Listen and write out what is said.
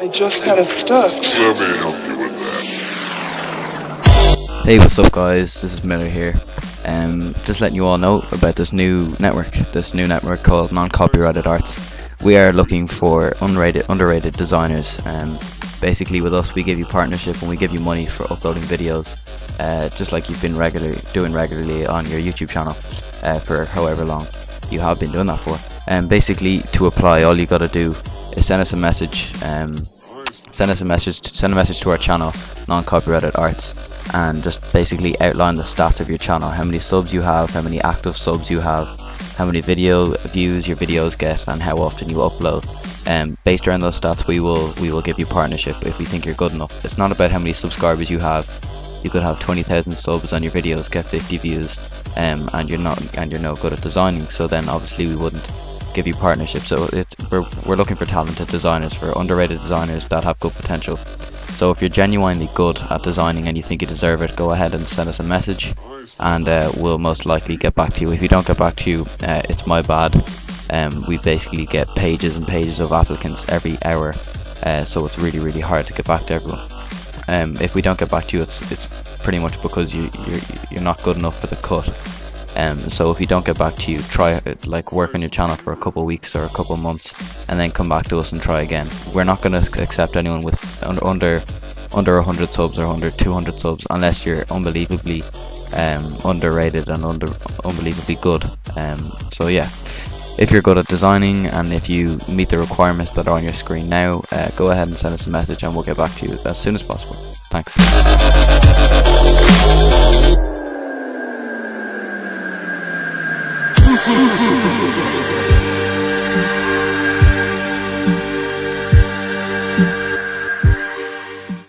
I just had a stuck. Let me help you with that. Hey, what's up guys, this is Miller here. Just letting you all know about this new network called Non-Copyrighted Arts. We are looking for underrated designers. Basically with us we give you partnership and we give you money for uploading videos, just like you've been doing regularly on your YouTube channel for however long you have been doing that for. Basically to apply, all you gotta do is send us a message. Send a message to our channel, Non-Copyrighted Arts, and just basically outline the stats of your channel: how many subs you have, how many active subs you have, how many video views your videos get, and how often you upload. Based around those stats, we will give you partnership if we think you're good enough. It's not about how many subscribers you have. You could have 20,000 subs and your videos get 50 views, and you're no good at designing. So then obviously we wouldn't give you partnership. So we're looking for talented designers, for underrated designers that have good potential. So if you're genuinely good at designing and you think you deserve it, go ahead and send us a message, and we'll most likely get back to you. If we don't get back to you, it's my bad. We basically get pages and pages of applicants every hour, so it's really hard to get back to everyone. If we don't get back to you, it's pretty much because you're not good enough for the cut. So if you don't get back to you, try work on your channel for a couple of weeks or a couple of months, and then come back to us and try again. We're not going to accept anyone with under 100 subs or under 200 subs unless you're unbelievably underrated and unbelievably good. So yeah, if you're good at designing and if you meet the requirements that are on your screen now, go ahead and send us a message and we'll get back to you as soon as possible. Thanks.